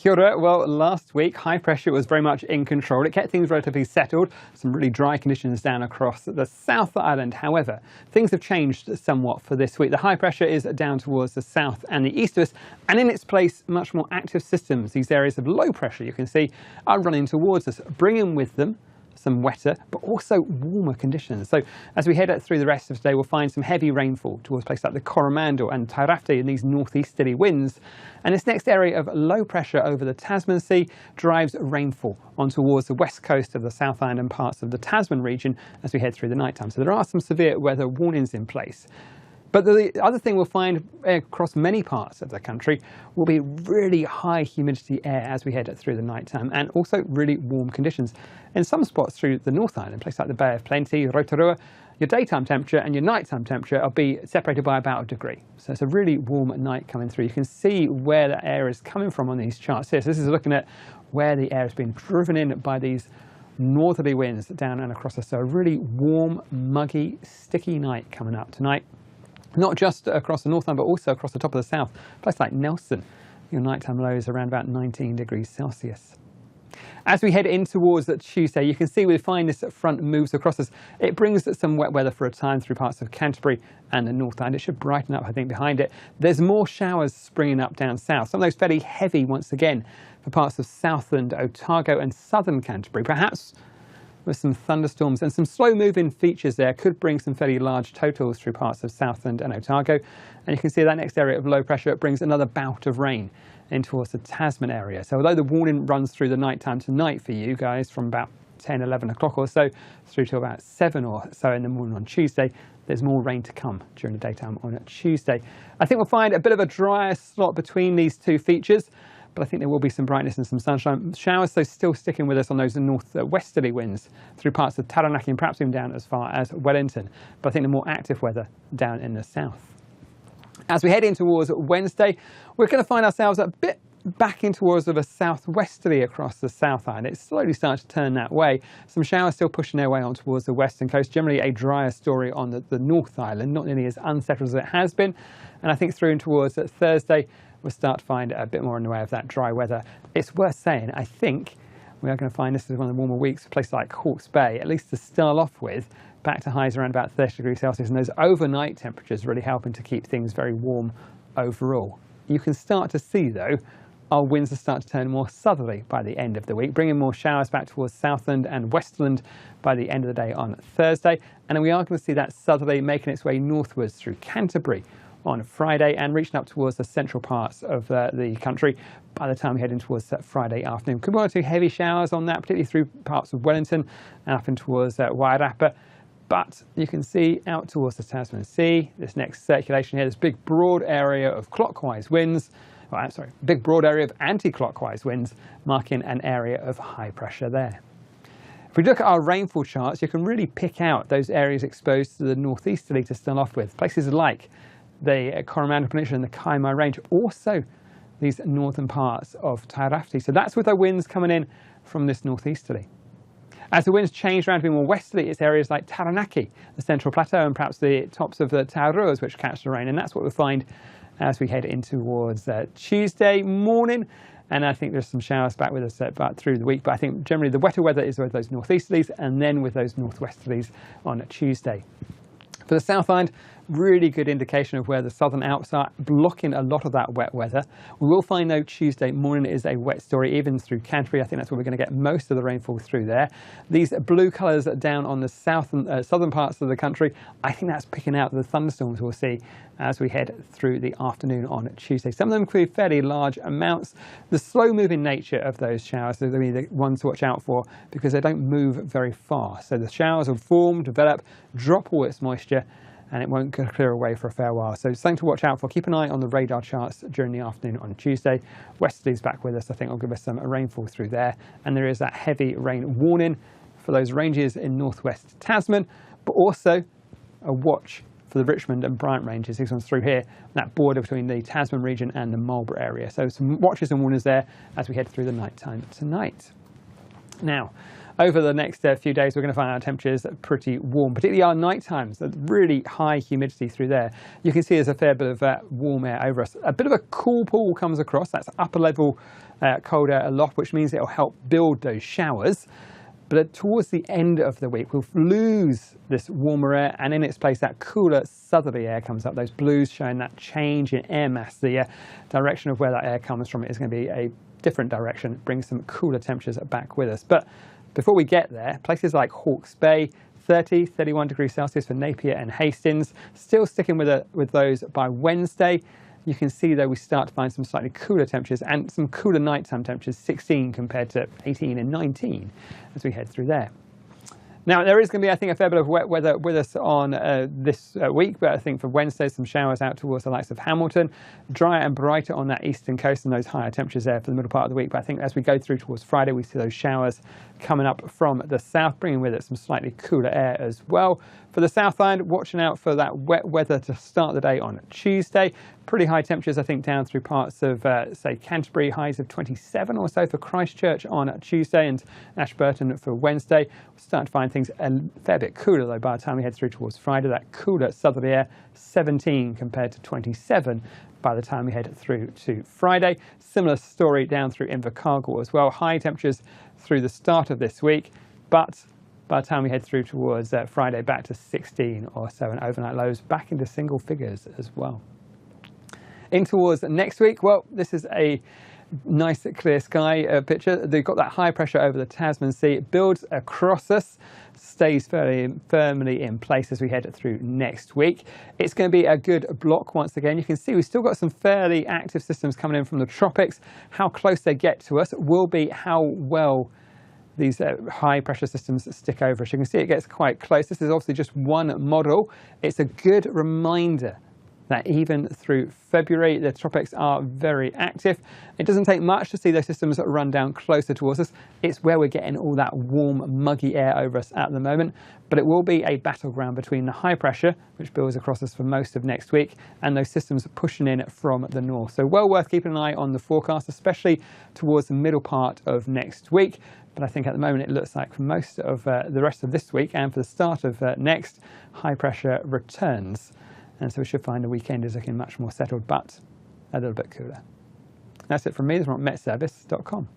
Kia ora. Well, last week, high pressure was very much in control. It kept things relatively settled, some really dry conditions down across the South Island. However, things have changed somewhat for this week. The high pressure is down towards the south and the east of us, and in its place, much more active systems. These areas of low pressure, you can see, are running towards us, bringing with them some wetter but also warmer conditions. So as we head through the rest of today, we'll find some heavy rainfall towards places like the Coromandel and Tairafti and these northeasterly winds. And this next area of low pressure over the Tasman Sea drives rainfall on towards the west coast of the South Island and parts of the Tasman region as we head through the night time. So there are some severe weather warnings in place. But the other thing we'll find across many parts of the country will be really high humidity air as we head through the night time, and also really warm conditions. In some spots through the North Island, places like the Bay of Plenty, Rotorua, your daytime temperature and your nighttime temperature will be separated by about 1 degree. So it's a really warm night coming through. You can see where the air is coming from on these charts here. So this is looking at where the air has been driven in by these northerly winds down and across us. So a really warm, muggy, sticky night coming up tonight. Not just across the North Island, but also across the top of the south. A place like Nelson, your nighttime low is around about 19 degrees Celsius. As we head in towards Tuesday, you can see we find this front moves across us. It brings some wet weather for a time through parts of Canterbury and the North Island. It should brighten up, I think, behind it. There's more showers springing up down south. Some of those fairly heavy once again for parts of Southland, Otago and southern Canterbury. Perhaps with some thunderstorms and some slow-moving features there could bring some fairly large totals through parts of Southland and Otago. And you can see that next area of low pressure brings another bout of rain in towards the Tasman area. So although the warning runs through the night time tonight for you guys from about 10, 11 o'clock or so through to about 7 or so in the morning on Tuesday, there's more rain to come during the daytime on Tuesday. I think we'll find a bit of a drier slot between these two features, but I think there will be some brightness and some sunshine showers, so still sticking with us on those north-westerly winds through parts of Taranaki and perhaps even down as far as Wellington. But I think the more active weather down in the south. As we head in towards Wednesday, we're going to find ourselves a bit back in towards of a southwesterly across the South Island. It's slowly starting to turn that way. Some showers still pushing their way on towards the western coast. Generally a drier story on the North Island, not nearly as unsettled as it has been. And I think through and towards Thursday, we'll start to find a bit more in the way of that dry weather. It's worth saying, I think we are going to find this is one of the warmer weeks for places like Hawke's Bay, at least to start off with, back to highs around about 30 degrees Celsius, and those overnight temperatures really helping to keep things very warm overall. You can start to see, though, our winds will start to turn more southerly by the end of the week, bringing more showers back towards Southland and Westland by the end of the day on Thursday. And then we are going to see that southerly making its way northwards through Canterbury on Friday and reaching up towards the central parts of the country by the time we head in towards that Friday afternoon. Could be one or two heavy showers on that, particularly through parts of Wellington and up in towards Wairarapa. But you can see out towards the Tasman Sea, this next circulation here, this big broad area of clockwise winds, big broad area of anti-clockwise winds, marking an area of high pressure there. If we look at our rainfall charts, you can really pick out those areas exposed to the northeasterly to start off with. Places like the Coromandel Peninsula and the Kaimai Range, also these northern parts of Tairafti. So that's with our winds coming in from this northeasterly. As the winds change around to be more westerly, it's areas like Taranaki, the Central Plateau, and perhaps the tops of the Tauruas which catch the rain. And that's what we'll find as we head in towards Tuesday morning. And I think there's some showers back with us through the week. But I think generally the wetter weather is with those northeasterlies and then with those northwesterlies on Tuesday. For the South Island, really good indication of where the southern Alps are, blocking a lot of that wet weather. We will find, though, Tuesday morning is a wet story, even through Canterbury. I think that's where we're going to get most of the rainfall through there. These blue colours down on the southern parts of the country, I think that's picking out the thunderstorms we'll see as we head through the afternoon on Tuesday. Some of them could be fairly large amounts. The slow-moving nature of those showers are going to be the ones to watch out for because they don't move very fast. So the showers will form, develop, drop all its moisture, and it won't clear away for a fair while. So something to watch out for. Keep an eye on the radar charts during the afternoon on Tuesday. Westerlies back with us, I think will give us some rainfall through there. And there is that heavy rain warning for those ranges in northwest Tasman, but also a watch for the Richmond and Bryant ranges. These ones through here, that border between the Tasman region and the Marlborough area. So some watches and warnings there as we head through the night time tonight. Now, over the next few days, we're going to find our temperatures pretty warm, particularly our night times, really high humidity through there. You can see there's a fair bit of warm air over us. A bit of a cool pool comes across. That's upper level cold air aloft, which means it'll help build those showers. But towards the end of the week, we'll lose this warmer air, and in its place, that cooler southerly air comes up. Those blues showing that change in air mass. The direction of where that air comes from is going to be a different direction. It brings some cooler temperatures back with us. But before we get there, places like Hawke's Bay, 30, 31 degrees Celsius for Napier and Hastings, still sticking with those by Wednesday. You can see, though, we start to find some slightly cooler temperatures and some cooler nighttime temperatures, 16 compared to 18 and 19 as we head through there. Now, there is going to be, I think, a fair bit of wet weather with us on this week, but I think for Wednesday, some showers out towards the likes of Hamilton, drier and brighter on that eastern coast and those higher temperatures there for the middle part of the week. But I think as we go through towards Friday, we see those showers coming up from the south, bringing with it some slightly cooler air as well. For the South Island, watching out for that wet weather to start the day on Tuesday. Pretty high temperatures, I think, down through parts of, say, Canterbury, highs of 27 or so for Christchurch on Tuesday, and Ashburton for Wednesday. We're starting to find things a fair bit cooler, though, by the time we head through towards Friday. That cooler southerly air, 17 compared to 27 by the time we head through to Friday. Similar story down through Invercargill as well. High temperatures through the start of this week, but by the time we head through towards Friday, back to 16 or so, and overnight lows back into single figures as well. In towards next week, well, this is a nice clear sky picture. They've got that high pressure over the Tasman Sea. It builds across us, stays fairly firmly in place as we head through next week. It's going to be a good block once again. You can see we've still got some fairly active systems coming in from the tropics. How close they get to us will be how well these high pressure systems stick over us. You can see it gets quite close. This is obviously just one model. It's a good reminder that even through February, the tropics are very active. It doesn't take much to see those systems run down closer towards us. It's where we're getting all that warm, muggy air over us at the moment. But it will be a battleground between the high pressure, which builds across us for most of next week, and those systems pushing in from the north. So well worth keeping an eye on the forecast, especially towards the middle part of next week. But I think at the moment it looks like for most of the rest of this week and for the start of next, high pressure returns. And so we should find the weekend is looking much more settled, but a little bit cooler. That's it from me. This is from metservice.com.